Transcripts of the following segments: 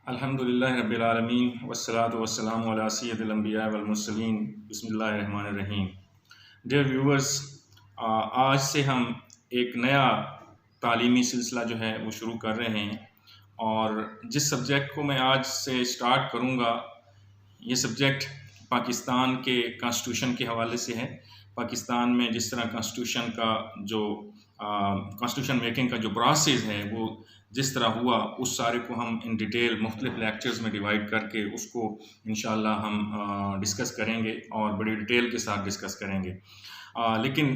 अल्हम्दुलिल्लाहि रब्बिल आलमीन वस्सलातु वस्सलामु अला सय्यिदिल अंबिया वल मुरसलीन बिस्मिल्लाहिर रहमानिर रहीम। डियर व्यूअर्स, आज से हम एक नया तालीमी सिलसिला जो है वो शुरू कर रहे हैं और जिस सब्जेक्ट को मैं आज से स्टार्ट करूँगा, ये सब्जेक्ट पाकिस्तान के कॉन्स्टिट्यूशन के हवाले से है। पाकिस्तान में जिस तरह कॉन्स्टिट्यूशन का जो कॉन्स्टिट्यूशन मेकिंग का जो प्रोसेस है वो जिस तरह हुआ, उस सारे को हम इन डिटेल मुख्तलिफ लेक्चर्स में डिवाइड करके उसको इंशाल्लाह हम डिस्कस करेंगे और बड़ी डिटेल के साथ डिस्कस करेंगे। लेकिन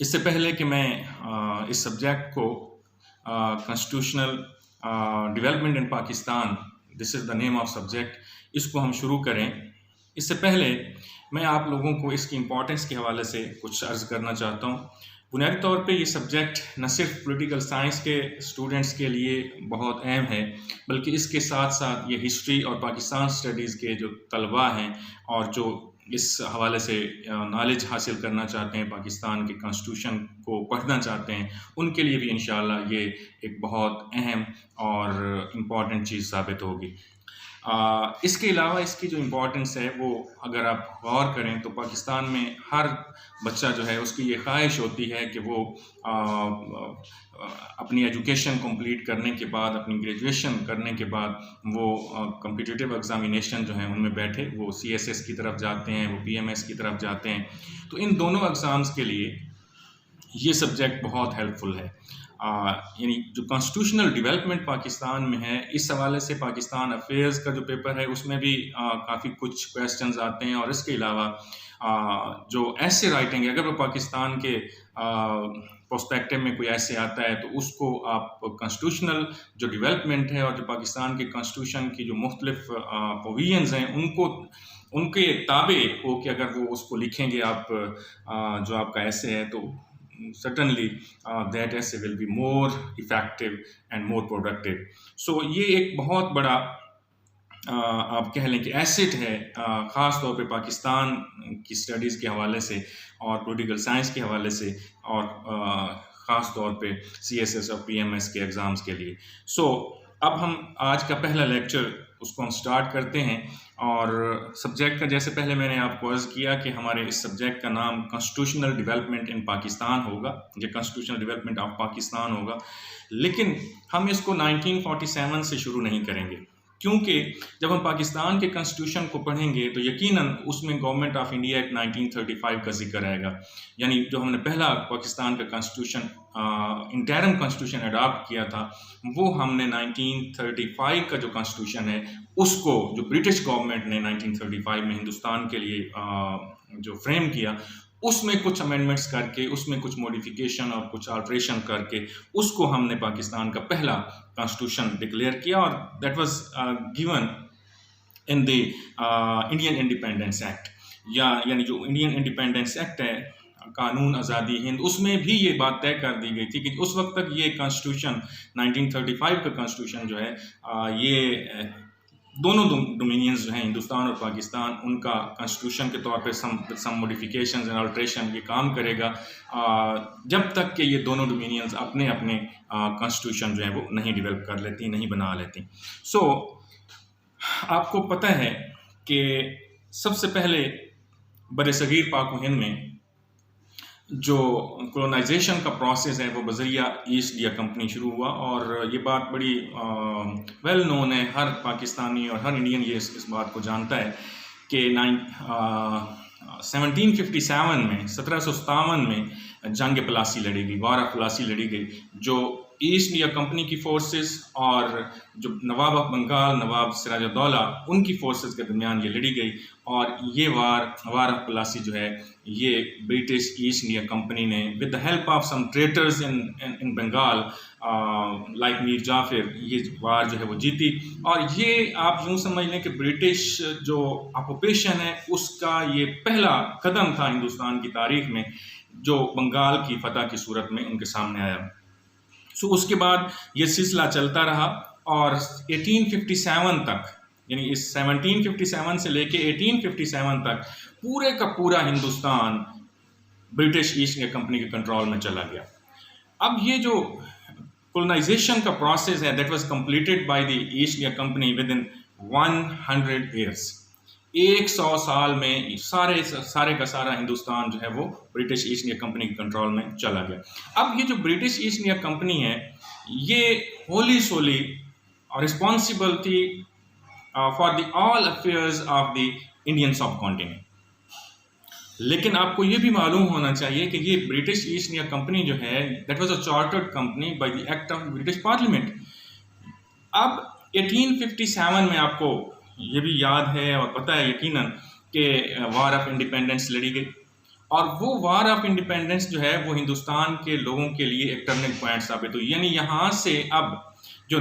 इससे पहले कि मैं इस सब्जेक्ट को constitutional development in Pakistan, this is the name of subject, इसको हम शुरू करें, इससे पहले मैं आप लोगों को इसकी इम्पोर्टेंस के हवाले से कुछ अर्ज़ करना चाहता हूँ। बुनियादी तौर पे ये सब्जेक्ट न सिर्फ पॉलिटिकल साइंस के स्टूडेंट्स के लिए बहुत अहम है, बल्कि इसके साथ साथ ये हिस्ट्री और पाकिस्तान स्टडीज़ के जो तलबा हैं और जो इस हवाले से नॉलेज हासिल करना चाहते हैं, पाकिस्तान के कॉन्स्टिट्यूशन को पढ़ना चाहते हैं, उनके लिए भी इंशाअल्लाह ये एक बहुत अहम और इम्पॉर्टेंट चीज़ साबित होगी। इसके अलावा इसकी जो इम्पोर्टेंस है वो अगर आप गौर करें तो पाकिस्तान में हर बच्चा जो है उसकी ये ख्वाहिश होती है कि वो अपनी एजुकेशन कंप्लीट करने के बाद, अपनी ग्रेजुएशन करने के बाद वो कॉम्पिटिटिव एग्ज़ामिनेशन जो हैं उनमें बैठे, वो CSS की तरफ जाते हैं, वो PMS की तरफ जाते हैं। तो इन दोनों एग्ज़ाम्स के लिए ये सब्जेक्ट बहुत हेल्पफुल है। यानी जो कॉन्स्टिट्यूशनल डेवलपमेंट पाकिस्तान में है, इस हवाले से पाकिस्तान अफेयर्स का जो पेपर है उसमें भी काफ़ी कुछ क्वेश्चंस आते हैं और इसके अलावा जो ऐसे राइटिंग है, अगर वो पाकिस्तान के पर्सपेक्टिव में कोई ऐसे आता है तो उसको आप कॉन्स्टिट्यूशनल जो डेवलपमेंट है और जो पाकिस्तान के कॉन्स्टिट्यूशन की जो मुख्तलिफ प्रोविजंस हैं उनके ताबे हो कि अगर वो उसको लिखेंगे आप, जो आपका ऐसे है, तो certainly that essay will be more effective and more productive. So ये एक बहुत बड़ा आप कह लें कि एसेट है, ख़ास तौर पे पाकिस्तान की स्टडीज़ के हवाले से और पॉलिटिकल साइंस के हवाले से और ख़ास तौर पे CSS और PMS के एग्ज़ाम्स के लिए। अब हम आज का पहला लेक्चर उसको हम स्टार्ट करते हैं और सब्जेक्ट का, जैसे पहले मैंने आपको अर्ज़ किया कि हमारे इस सब्जेक्ट का नाम कॉन्स्टिट्यूशनल डेवलपमेंट इन पाकिस्तान होगा, ये कॉन्स्टिट्यूशनल डेवलपमेंट ऑफ पाकिस्तान होगा। लेकिन हम इसको 1947 से शुरू नहीं करेंगे, क्योंकि जब हम पाकिस्तान के कॉन्स्टिट्यूशन को पढ़ेंगे तो यकीनन उसमें गवर्नमेंट ऑफ इंडिया एक्ट 1935 का जिक्र आएगा। यानी जो हमने पहला पाकिस्तान का कॉन्स्टिट्यूशन, इंटरिम कॉन्स्टिट्यूशन अडॉप्ट किया था, वो हमने 1935 का जो कॉन्स्टिट्यूशन है उसको, जो ब्रिटिश गवर्नमेंट ने 1935 में हिंदुस्तान के लिए जो फ्रेम किया, उसमें कुछ अमेंडमेंट्स करके, उसमें कुछ मॉडिफिकेशन और कुछ अल्ट्रेशन करके उसको हमने पाकिस्तान का पहला कॉन्स्टिट्यूशन डिक्लेयर किया और that was given in the Indian independence act, यानी जो इंडियन इंडिपेंडेंस एक्ट है, कानून आज़ादी हिंद, उसमें भी ये बात तय कर दी गई थी कि उस वक्त तक ये कॉन्स्टिट्यूशन 1935 का कॉन्स्टिट्यूशन जो है, ये दोनों डोमिनियंस जो हैं, हिंदुस्तान और पाकिस्तान, उनका कॉन्स्टिट्यूशन के तौर पे सम मॉडिफिकेशंस एंड अल्ट्रेशन ये काम करेगा जब तक कि ये दोनों डोमिनियंस अपने अपने कॉन्स्टिट्यूशन जो है वो नहीं डेवलप कर लेती, नहीं बना लेती। आपको पता है कि सबसे पहले बरसगीर पाक व हिंद में जो कॉलोनाइजेशन का प्रोसेस है वो बज़रिया ईस्ट इंडिया कंपनी शुरू हुआ और ये बात बड़ी वेल नोन है, हर पाकिस्तानी और हर इंडियन ये इस बात को जानता है कि 1757 में, 1757 में जंग प्लासी लड़ी गई, वार ऑफ प्लासी लड़ी गई, जो ईस्ट इंडिया कंपनी की फोर्सेस और जो नवाब ऑफ बंगाल, नवाब सिराजुद्दौला, उनकी फोर्सेस के दरमियान ये लड़ी गई और ये वार ऑफ प्लासी जो है ये ब्रिटिश ईस्ट इंडिया कंपनी ने with the help of some traitors in Bengal like Mir Jafar, ये वार जो है वो जीती। और ये आप यूँ समझ लें कि ब्रिटिश जो ऑक्यूपेशन है उसका ये पहला कदम था हिंदुस्तान की तारीख में, जो बंगाल की फतह की सूरत में उनके सामने आया। उसके बाद ये सिलसिला चलता रहा और 1857 तक, यानी इस 1757 से लेके 1857 तक पूरे का पूरा Hindustan British East India company के कंट्रोल में चला गया। अब ये जो colonization का process है that was completed by the East India Company within 100 years. 100 साल में सारे का सारा हिंदुस्तान जो है वो ब्रिटिश ईस्ट इंडिया कंपनी के कंट्रोल में चला गया। अब ये जो ब्रिटिश ईस्ट इंडिया कंपनी है ये होली सोली रिस्पॉन्सिबल थी for the all affairs of the Indian सब कॉन्टिनेंट। लेकिन आपको ये भी मालूम होना चाहिए कि ये ब्रिटिश ईस्ट इंडिया कंपनी जो है that was a chartered company by the act of British parliament. अब 1857 में आपको ये भी याद है और पता है यकीनन कि वार ऑफ इंडिपेंडेंस लड़ी गई, और वो वार ऑफ इंडिपेंडेंस जो है वो हिंदुस्तान के लोगों के लिए एक टर्निंग पॉइंट साबित हुई। यानी यहाँ से अब जो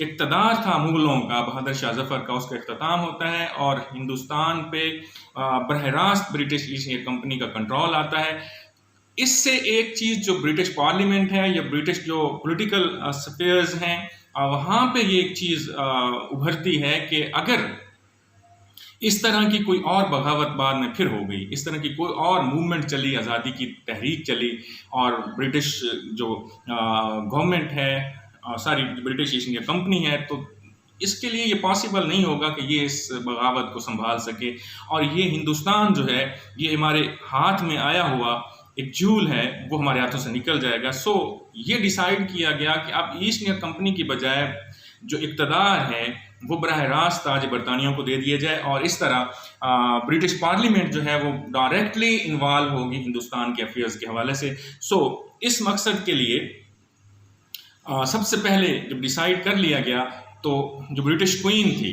इक़्तिदार था मुग़लों का, बहादुर शाह ज़फ़र का, उसका इख्तिताम होता है और हिंदुस्तान पे बरह रास्त ब्रिटिश ईस्ट इंडिया कंपनी का कंट्रोल आता है। इससे एक चीज़ जो ब्रिटिश पार्लियामेंट है या ब्रिटिश जो पॉलिटिकल स्फीयर्स हैं वहाँ पे ये एक चीज़ उभरती है कि अगर इस तरह की कोई और बगावत बाद में फिर हो गई, इस तरह की कोई और मूवमेंट चली, आज़ादी की तहरीक चली और ब्रिटिश जो गवर्नमेंट है ब्रिटिश ईस्ट इंडिया कंपनी है, तो इसके लिए ये पॉसिबल नहीं होगा कि ये इस बगावत को संभाल सके और ये हिंदुस्तान जो है ये हमारे हाथ में आया हुआ एक जूल है वो हमारे हाथों से निकल जाएगा। सो ये डिसाइड किया गया कि अब ईस्ट इंडिया कंपनी की बजाय जो इक़्तिदार है वो बराह रास्त ताज बरतानियों को दे दिया जाए और इस तरह ब्रिटिश पार्लियामेंट जो है वो डायरेक्टली इन्वॉल्व होगी हिंदुस्तान के अफेयर्स के हवाले से। सो इस मकसद के लिए सबसे पहले जब डिसाइड कर लिया गया तो जो ब्रिटिश क्वीन थी,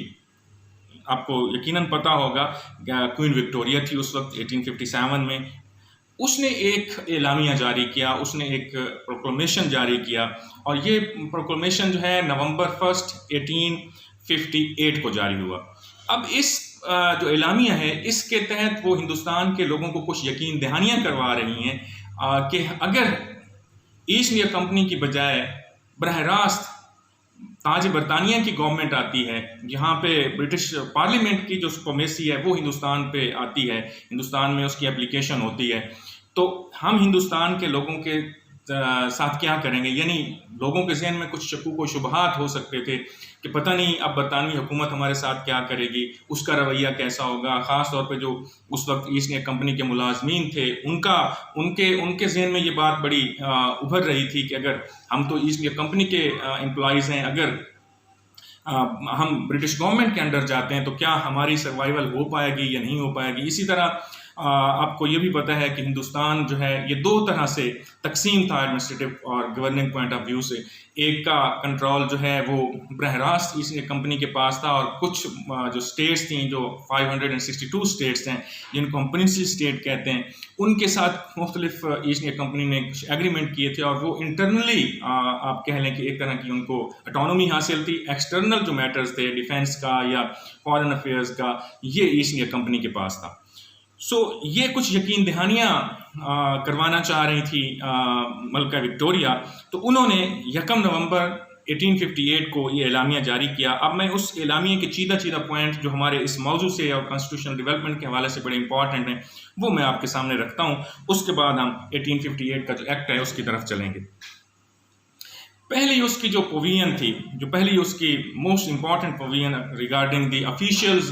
आपको यकीनन पता होगा क्वीन विक्टोरिया थी उस वक्त 1857 में, उसने एक एलामिया जारी किया, उसने एक प्रोक्लेमेशन जारी किया और ये प्रोक्लेमेशन जो है नवंबर 1 1858 को जारी हुआ। अब इस जो एलामिया है इसके तहत वो हिंदुस्तान के लोगों को कुछ यकीन दहानियाँ करवा रही हैं कि अगर ईस्ट इंडिया कंपनी की बजाय बरह रास्त ताज बरतानिया की गवर्नमेंट आती है, जहाँ पे ब्रिटिश पार्लियामेंट की जो सुप्रीमेसी है वो हिंदुस्तान पे आती है, हिंदुस्तान में उसकी एप्लीकेशन होती है, तो हम हिंदुस्तान के लोगों के साथ क्या करेंगे। यानी लोगों के जहन में कुछ शक्कू व शुबहात हो सकते थे कि पता नहीं अब बरतानवी हुकूमत हमारे साथ क्या करेगी, उसका रवैया कैसा होगा। ख़ास तौर पे जो उस वक्त ईस्ट इंडिया कंपनी के मुलाजमीन थे उनके जहन में ये बात बड़ी उभर रही थी कि अगर हम तो ईस्ट इंडिया कंपनी के एम्प्लॉयज़ हैं, अगर हम ब्रिटिश गवर्नमेंट के अंडर जाते हैं तो क्या हमारी सर्वाइवल हो पाएगी या नहीं हो पाएगी। इसी तरह आपको ये भी पता है कि हिंदुस्तान जो है ये दो तरह से तकसीम था एडमिनिस्ट्रेटिव और गवर्निंग पॉइंट ऑफ व्यू से। एक का कंट्रोल जो है वो बरह रास्त ईस्ट इंडिया कंपनी के पास था और कुछ जो स्टेट्स थी, जो 562 स्टेट्स हैं जिनको हम प्रिंसली स्टेट कहते हैं, उनके साथ मुख्तलिफ ईस्ट इंडिया कंपनी ने कुछ एग्रीमेंट किए थे और वो इंटरनली आप कह लें कि एक तरह की उनको ऑटोनॉमी हासिल थी। एक्सटर्नल जो मैटर्स थे डिफेंस का या फॉरेन अफेयर्स का, ये ईस्ट इंडिया कंपनी के पास था। सो ये कुछ यकीन दहानियाँ करवाना चाह रही थी मलका विक्टोरिया, तो उन्होंने 1 नवंबर 1858 को ये एलामिया जारी किया। अब मैं उस एलामिया के चीदा पॉइंट जो हमारे इस मौजू से और कॉन्स्टिट्यूशनल डेवलपमेंट के हवाले से बड़े इंपॉर्टेंट हैं वो मैं आपके सामने रखता हूँ, उसके बाद हम 1858 का जो एक्ट है उसकी तरफ चलेंगे। पहली उसकी जो प्रोविजन थी, जो पहली उसकी most important provision regarding the officials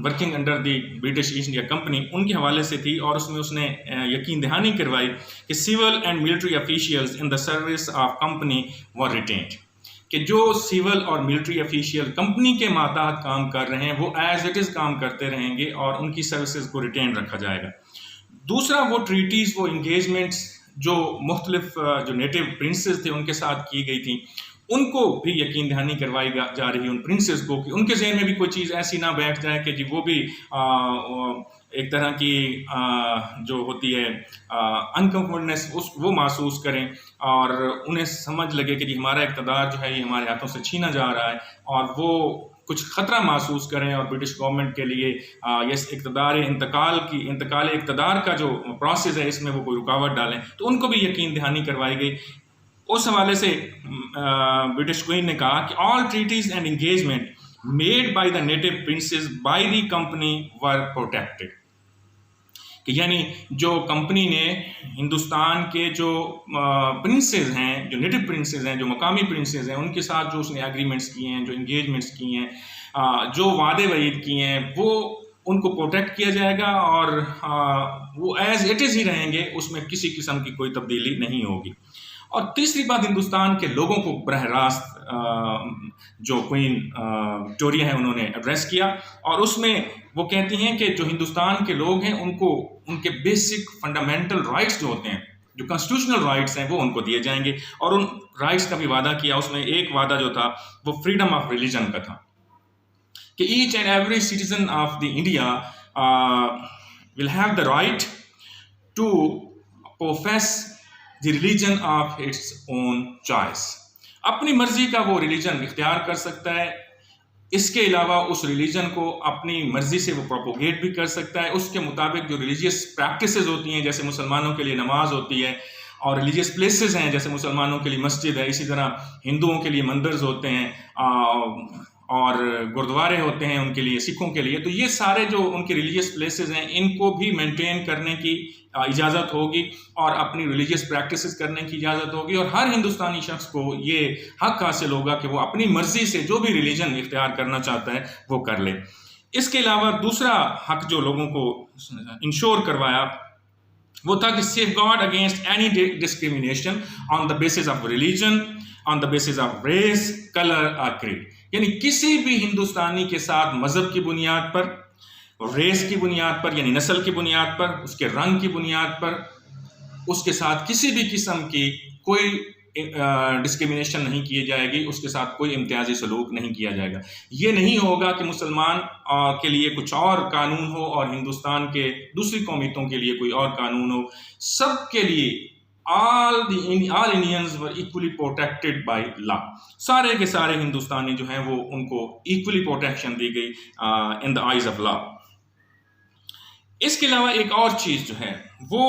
working under the British East India company, उनके हवाले से थी और उसमें उसने यकीन दहानी करवाई कि civil and military officials in the service of company were retained, कि जो सिविल और मिलिट्री ऑफिशियल कंपनी के मातहत काम कर रहे हैं वो एज इट इज़ काम करते रहेंगे और उनकी सर्विसेज को रिटेन रखा जाएगा। दूसरा, वो ट्रीटीज़, वो इंगेजमेंट्स जो मुख्तलिफ जो नेटिव प्रिंसेस थे उनके साथ की गई थी, उनको भी यकीन दहानी करवाई जा रही है उन प्रिंसेस को कि उनके जहन में भी कोई चीज़ ऐसी ना बैठ जाए कि जी वो भी एक तरह की जो होती है अनकम्फर्टनेस वो महसूस करें और उन्हें समझ लगे कि जी हमारा इक़्तिदार जो है ये हमारे हाथों से छीना जा रहा है और वो कुछ ख़तरा महसूस करें और ब्रिटिश गवर्नमेंट के लिए ये इंतकाल इक़्तिदार का जो प्रोसेस है इसमें वो कोई रुकावट डालें, तो उनको भी यकीन दहानी करवाई गई। उस हवाले से ब्रिटिश क्वीन ने कहा कि all treaties and engagement made by the native princess by the company were protected, कि यानी जो कंपनी ने हिंदुस्तान के जो प्रिंसेस हैं, जो नेटिव प्रिंसेस हैं, जो मकामी प्रिंसेस हैं, उनके साथ जो उसने एग्रीमेंट्स किए हैं, जो इंगेजमेंट्स किए हैं, जो वादे वईद किए हैं, वो उनको प्रोटेक्ट किया जाएगा और वो एज इट इज़ ही रहेंगे, उसमें किसी किस्म की कोई तब्दीली नहीं होगी। और तीसरी बात, हिंदुस्तान के लोगों को बरह रास्त जो क्वीन विक्टोरिया है उन्होंने एड्रेस किया, और उसमें वो कहती हैं कि जो हिंदुस्तान के लोग हैं उनको उनके बेसिक फंडामेंटल राइट्स जो होते हैं, जो कॉन्स्टिट्यूशनल राइट्स हैं, वो उनको दिए जाएंगे। और उन राइट्स का भी वादा किया। उसमें एक वादा जो था वो फ्रीडम ऑफ रिलीजन का था कि each and every citizen of the India will have the right to profess the religion of its own choice. अपनी मर्जी का वो रिलीजन इख्तियार कर सकता है। इसके अलावा उस रिलीजन को अपनी मर्जी से वो प्रोपोगेट भी कर सकता है। उसके मुताबिक जो रिलीजियस प्रैक्टिसेस होती हैं, जैसे मुसलमानों के लिए नमाज होती है और रिलीजियस प्लेसेस हैं, जैसे मुसलमानों के लिए मस्जिद है, इसी तरह हिंदुओं के लिए मंदिर्स होते हैं और गुरुद्वारे होते हैं उनके लिए, सिखों के लिए। तो ये सारे जो उनके रिलीजियस प्लेसेस हैं, इनको भी मेंटेन करने की इजाज़त होगी और अपनी रिलीजियस प्रैक्टिसेस करने की इजाज़त होगी। और हर हिंदुस्तानी शख्स को ये हक हासिल होगा कि वो अपनी मर्जी से जो भी रिलीजन इख्तियार करना चाहता है वो कर ले। इसके अलावा दूसरा हक जो लोगों को इंश्योर करवाया वो था कि safeguard against any discrimination on the basis of religion, on the basis of race, colour और क्रीड। यानी किसी भी हिंदुस्तानी के साथ मजहब की बुनियाद पर, रेस की बुनियाद पर यानी नस्ल की बुनियाद पर, उसके रंग की बुनियाद पर, उसके साथ किसी भी किस्म की कोई डिस्क्रिमिनेशन नहीं की जाएगी, उसके साथ कोई इम्तियाजी सलूक नहीं किया जाएगा। ये नहीं होगा कि मुसलमान के लिए कुछ और कानून हो और हिंदुस्तान के दूसरी कौमियतों के लिए कोई और कानून हो। सब के लिए all Indians were equally protected by law। सारे के सारे हिंदुस्तानी जो हैं वो उनको इक्वली प्रोटेक्शन दी गई in the eyes of law. इसके अलावा एक और चीज़ जो है वो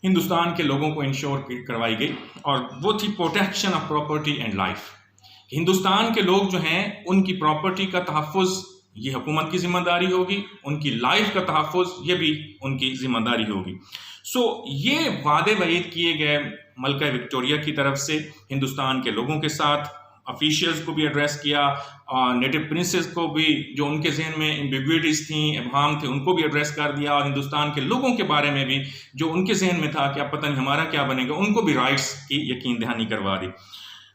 हिंदुस्तान के लोगों को इंश्योर करवाई गई और वो थी protection of property and life. Hindustan के लोग जो हैं उनकी प्रॉपर्टी का तहफ़्फ़ुज़ ये हुकूमत की जिम्मेदारी होगी, उनकी लाइफ का तहफ़्फ़ुज़ ये भी उनकी जिम्मेदारी होगी। ये वादे वईद किए गए मलका विक्टोरिया की तरफ से हिंदुस्तान के लोगों के साथ, ऑफिशियल्स को भी एड्रेस किया, नेटिव प्रिंसेस को भी जो उनके जहन में एम्बिग्विटीज थी, इबहाम थे, उनको भी एड्रेस कर दिया, और हिंदुस्तान के लोगों के बारे में भी जो उनके जहन में था कि अब पता नहीं हमारा क्या बनेगा, उनको भी राइट्स की यकीन दहानी करवा दी।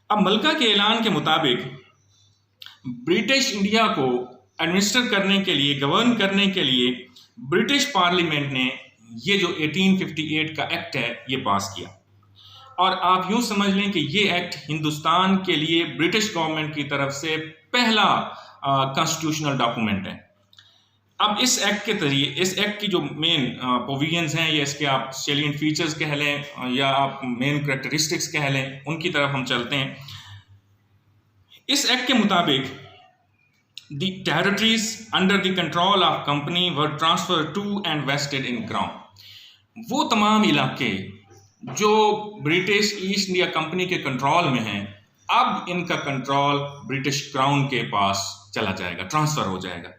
अब मलका के ऐलान के मुताबिक ब्रिटिश इंडिया को एडमिनिस्टर करने के लिए, गवर्न करने के लिए ब्रिटिश पार्लियामेंट ने ये जो 1858 का एक्ट है ये पास किया। और आप यूं समझ लें कि ये एक्ट हिंदुस्तान के लिए ब्रिटिश गवर्नमेंट की तरफ से पहला कॉन्स्टिट्यूशनल डॉक्यूमेंट है। अब इस एक्ट के जरिए, इस एक्ट की जो मेन प्रोविजंस हैं या इसके आप सैलिएंट फीचर्स कह लें या आप मेन कैरेक्टरिस्टिक्स कह लें, उनकी तरफ हम चलते हैं। इस एक्ट के मुताबिक The territories under the control of company were transferred to and vested in crown। वो तमाम इलाके जो ब्रिटिश ईस्ट इंडिया कंपनी के कंट्रोल में हैं, अब इनका कंट्रोल ब्रिटिश क्राउन के पास चला जाएगा, ट्रांसफर हो जाएगा।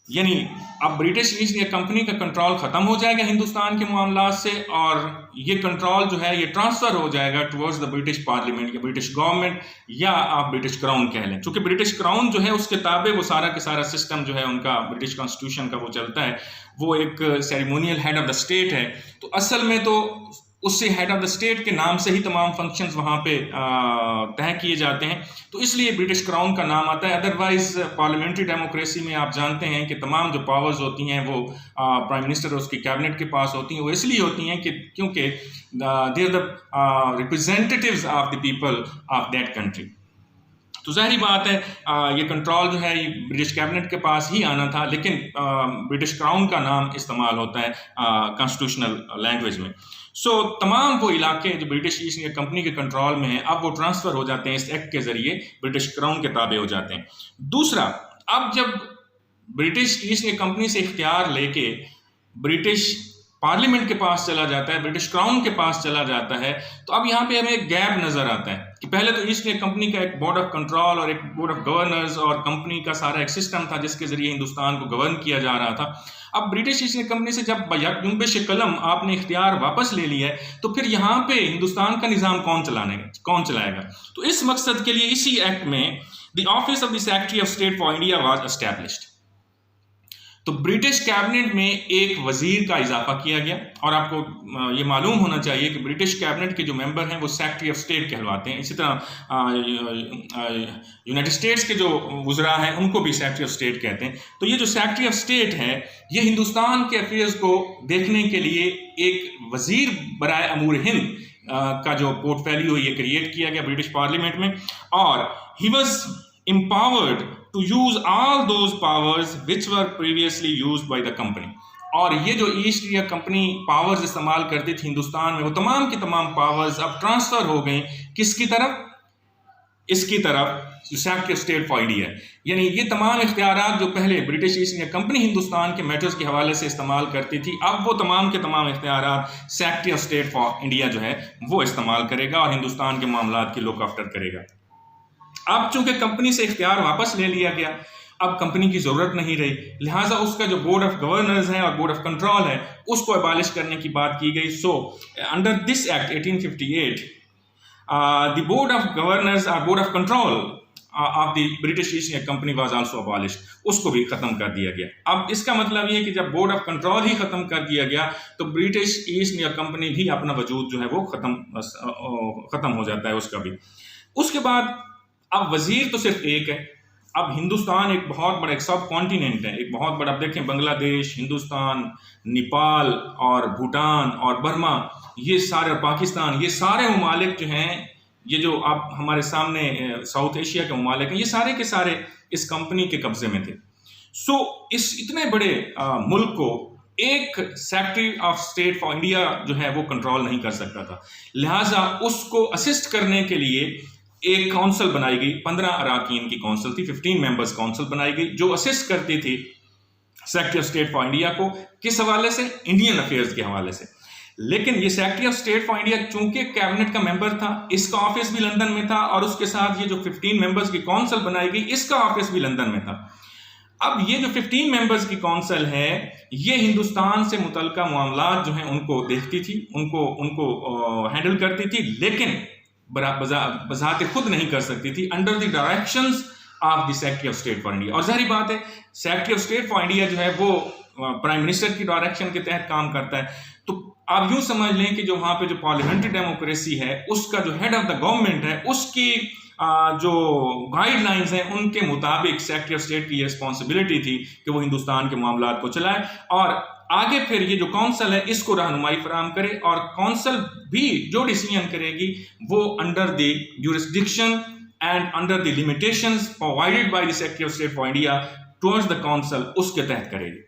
यानी अब ब्रिटिश ईस्ट इंडिया कंपनी का कंट्रोल ख़त्म हो जाएगा हिंदुस्तान के मामलात से, और ये कंट्रोल जो है ये ट्रांसफ़र हो जाएगा टुवर्ड्स द ब्रिटिश पार्लियामेंट या ब्रिटिश गवर्नमेंट, या आप ब्रिटिश क्राउन कह लें। चूँकि ब्रिटिश क्राउन जो है उसके ताबे वो सारा के सारा सिस्टम जो है उनका ब्रिटिश कॉन्स्टिट्यूशन का वो चलता है, वो एक ceremonial head of the state है। तो असल में तो उससे हेड ऑफ द स्टेट के नाम से ही तमाम फंक्शंस वहाँ पे तय किए जाते हैं, तो इसलिए ब्रिटिश क्राउन का नाम आता है। अदरवाइज पार्लियामेंट्री डेमोक्रेसी में आप जानते हैं कि तमाम जो पावर्स होती हैं वो प्राइम मिनिस्टर और उसकी कैबिनेट के पास होती हैं। वो इसलिए होती हैं कि क्योंकि they are the representatives of the people of that country. तो ज़ाहिर बात है ये कंट्रोल जो है ये ब्रिटिश कैबिनेट के पास ही आना था, लेकिन ब्रिटिश क्राउन का नाम इस्तेमाल होता है कॉन्स्टिट्यूशनल लैंग्वेज में। तमाम वो इलाके जो ब्रिटिश ईस्ट इंडिया कंपनी के कंट्रोल में हैं, अब वो ट्रांसफ़र हो जाते हैं इस एक्ट के ज़रिए, ब्रिटिश क्राउन के ताबे हो जाते हैं। दूसरा, अब जब ब्रिटिश ईस्ट इंडिया कंपनी से इख्तियार लेके ब्रिटिश पार्लियामेंट के पास चला जाता है, ब्रिटिश क्राउन के पास चला जाता है, तो अब यहाँ पे हमें एक गैप नज़र आता है कि पहले तो ईस्ट इंडिया कंपनी का एक बोर्ड ऑफ कंट्रोल और एक बोर्ड ऑफ गवर्नर्स और कंपनी का सारा एक सिस्टम था जिसके जरिए हिंदुस्तान को गवर्न किया जा रहा था। अब ब्रिटिश ईस्ट इंडिया कंपनी से जब जुम्बिश कलम आपने इख्तियार वापस ले लिया है तो फिर यहाँ पे हिंदुस्तान का निज़ाम कौन चलाएगा? तो इस मकसद के लिए इसी एक्ट में the office of the secretary of state for India was established. तो ब्रिटिश कैबिनेट में एक वजीर का इजाफा किया गया और आपको ये मालूम होना चाहिए कि ब्रिटिश कैबिनेट के जो मेंबर हैं वो सेक्रेटरी ऑफ स्टेट कहलवाते हैं। इसी तरह यूनाइटेड स्टेट्स के जो वज़रा हैं उनको भी सेक्रेटरी ऑफ स्टेट कहते हैं। तो ये जो सेक्रेटरी ऑफ स्टेट है ये हिंदुस्तान के अफेयर्स को देखने के लिए एक वजीर बराए अमूर हिंद का जो पोर्टफोलियो ये क्रिएट किया गया ब्रिटिश पार्लियामेंट में, और he was empowered to use all those powers which were previously used by the company। और ये जो ईस्ट इंडिया कंपनी पावर्स इस्तेमाल करती थी हिंदुस्तान में वो तमाम की तमाम पावर्स अब ट्रांसफर हो गई किसकी तरफ? इसकी तरफ जो secretary of state for India. यानी ये तमाम इख्तियारात जो पहले British East India company Hindustan के मैटर्स के हवाले से इस्तेमाल करती थी अब वो तमाम के तमाम इख्तियारात secretary of state for India जो है वो इस्तेमाल करेगा और हिंदुस्तान के मामलात की लुक आफ्टर करेगा। अब चूंकि कंपनी से इख्तियार वापस ले लिया गया, अब कंपनी की ज़रूरत नहीं रही, लिहाजा उसका जो बोर्ड ऑफ गवर्नर्स है और बोर्ड ऑफ कंट्रोल है उसको एबॉलिश करने की बात की गई। So under this act 1858 the board of governors और board of control of the British East India Company was also abolished, उसको भी ख़त्म कर दिया गया। अब इसका मतलब ये है कि जब बोर्ड ऑफ कंट्रोल ही ख़त्म कर दिया गया तो ब्रिटिश ईस्ट इंडिया कंपनी भी अपना वजूद जो है वो ख़त्म हो जाता है उसका भी। उसके बाद अब वजीर तो सिर्फ एक है। अब हिंदुस्तान एक बहुत बड़ा एक सब कॉन्टिनेंट है, एक बहुत बड़ा, अब देखें बांग्लादेश, हिंदुस्तान, नेपाल और भूटान और बर्मा, ये सारे, पाकिस्तान, ये सारे ममालिक जो हैं, ये जो अब हमारे सामने साउथ एशिया के ममालिक हैं, ये सारे के सारे इस कंपनी के कब्जे में थे। सो इस इतने बड़े मुल्क को एक secretary of state for India जो है वो कंट्रोल नहीं कर सकता था, लिहाजा उसको असिस्ट करने के लिए एक काउंसिल बनाई गई। 15 अराकीन की काउंसिल थी, 15 मेंबर्स काउंसिल बनाई गई जो असिस्ट करती थी secretary of state for India को। किस हवाले से? इंडियन अफेयर्स के हवाले से। लेकिन ये secretary of state for India चूंकि कैबिनेट का मेंबर था, इसका ऑफिस भी लंदन में था और उसके साथ ये जो 15 मेंबर्स की काउंसिल बनाई गई इसका ऑफिस भी लंदन में था। अब ये जो 15 मेंबर्स की काउंसिल है ये हिंदुस्तान से मुतल्लिका मामलात जो हैं उनको देखती थी, उनको हैंडल करती थी, लेकिन बजाते खुद नहीं कर सकती थी, under the directions of the secretary of state for India. और जाहिर बात है secretary of state for India जो है वो प्राइम मिनिस्टर की डायरेक्शन के तहत काम करता है। तो आप यूं समझ लें कि जो वहाँ पे जो पार्लियामेंट्री डेमोक्रेसी है उसका जो हेड ऑफ द गवर्नमेंट है उसकी जो गाइडलाइंस हैं उनके मुताबिक सेक्रेटरी ऑफ स्टेट की रिस्पॉन्सिबिलिटी थी कि वो हिंदुस्तान के मामलात को चलाए और आगे फिर ये जो काउंसिल है इसको रहनुमाई फराहम करे, और काउंसिल भी जो डिसीजन करेगी वो under the jurisdiction and under the limitations provided by the secretary of state for India towards the council, उसके तहत करेगी।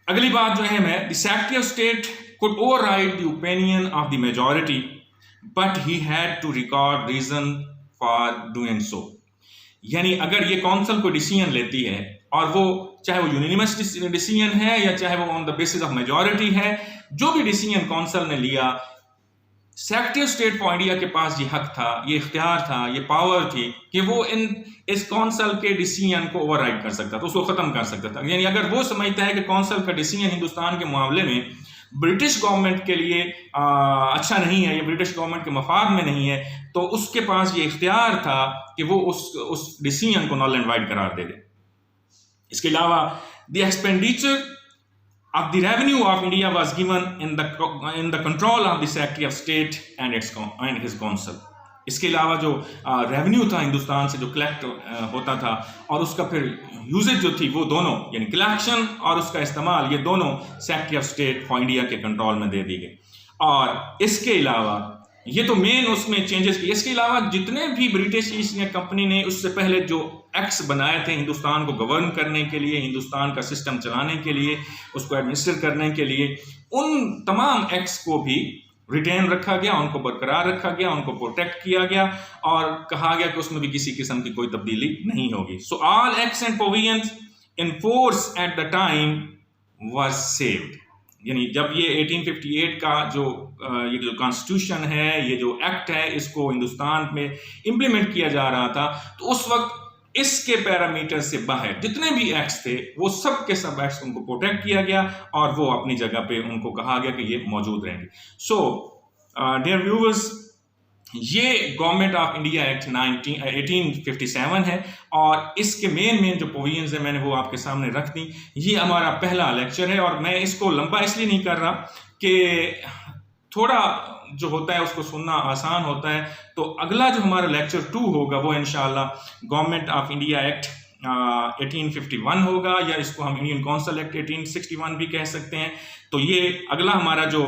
अगली बात जो है the secretary of state could override the opinion of the majority but he had to record reason for doing so. यानी अगर ये काउंसिल को डिसीजन लेती है और वो चाहे वो यूनिमस डिसीजन है या चाहे वो on the basis of majority है, जो भी डिसीजन काउंसिल ने लिया, secretary of state for India के पास ये हक था, ये इख्तियार था, ये पावर थी कि वो इस काउंसिल के डिसीजन को ओवरराइड कर सकता था, उसको ख़त्म कर सकता था। यानी अगर वो समझता है कि काउंसिल का डिसीजन हिंदुस्तान के मामले में ब्रिटिश गवर्नमेंट के लिए अच्छा नहीं है या ब्रिटिश गवर्नमेंट के मफाद में नहीं है, तो उसके पास ये इख्तियार था कि वो उस डिसीजन को नल एंड वाइड करार दे दे। इसके अलावा the expenditure of the revenue of India was given in the control of the Secretary of State and his council। इसके अलावा जो रेवेन्यू था हिंदुस्तान से जो कलेक्ट होता था और उसका फिर यूजेज जो थी वो दोनों, यानी कलेक्शन और उसका इस्तेमाल, ये दोनों secretary of state for India के कंट्रोल में दे दी गई। और इसके अलावा ये तो मेन उसमें चेंजेस की, इसके अलावा जितने भी ब्रिटिश ईस्ट इंडिया कंपनी ने उससे पहले जो एक्ट्स बनाए थे हिंदुस्तान को गवर्न करने के लिए, हिंदुस्तान का सिस्टम चलाने के लिए, उसको एडमिनिस्टर करने के लिए, उन तमाम एक्ट्स को भी रिटेन रखा गया, उनको बरकरार रखा गया, उनको प्रोटेक्ट किया गया और कहा गया कि उसमें भी किसी किस्म की कोई तब्दीली नहीं होगी। So all acts and provisions in force at the time was saved. यानी जब ये 1858 का ये जो कॉन्स्टिट्यूशन है, ये जो एक्ट है, इसको हिंदुस्तान में इम्प्लीमेंट किया जा रहा था, तो उस वक्त इसके पैरामीटर से बाहर जितने भी एक्ट्स थे वो सब के सब एक्ट्स उनको प्रोटेक्ट किया गया और वो अपनी जगह पे उनको कहा गया कि ये मौजूद रहेंगे। सो डियर व्यूअर्स, ये गवर्नमेंट ऑफ इंडिया एक्ट 1857 है और इसके मेन जो प्रोविजंस है मैंने वो आपके सामने रख दी। ये हमारा पहला लेक्चर है और मैं इसको लंबा इसलिए नहीं कर रहा कि थोड़ा जो होता है उसको सुनना आसान होता है। तो अगला जो हमारा लेक्चर 2 होगा वो इंशाल्लाह गवर्नमेंट ऑफ इंडिया एक्ट 1851 होगा, या इसको हम इंडियन काउंसिल एक्ट 1861 भी कह सकते हैं। तो ये अगला हमारा जो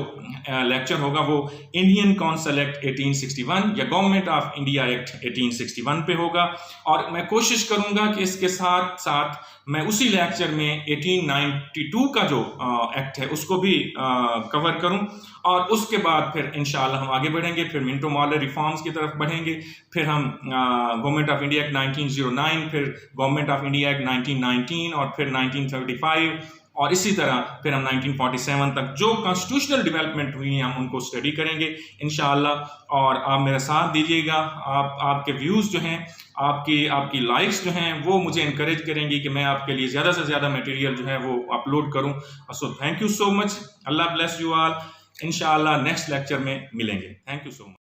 लेक्चर होगा वो इंडियन काउंसिल एक्ट 1861 या गवर्नमेंट ऑफ इंडिया एक्ट 1861 पे होगा। और मैं कोशिश करूंगा कि इसके साथ साथ मैं उसी लेक्चर में 1892 का जो एक्ट है उसको भी कवर करूं और उसके बाद फिर इंशाल्लाह हम आगे बढ़ेंगे, फिर मिंटो मॉर्ले रिफॉर्म्स की तरफ बढ़ेंगे, फिर हम गवर्नमेंट ऑफ इंडिया एक्ट 1909, फिर गवर्नमेंट ऑफ इंडिया एक्ट 1919 और फिर 1935 और इसी तरह फिर हम 1947 तक जो कॉन्स्टिट्यूशनल डेवलपमेंट हुई हैं हम उनको स्टडी करेंगे इंशाल्लाह। और आप मेरा साथ दीजिएगा, आपके व्यूज़ जो हैं, आपकी लाइक्स जो हैं वो मुझे इनकरेज करेंगी कि मैं आपके लिए ज़्यादा से ज़्यादा मटेरियल जो है वो अपलोड करूं। So thank you so much, Allah bless you all. इंशाल्लाह नेक्स्ट लेक्चर में मिलेंगे। Thank you so much.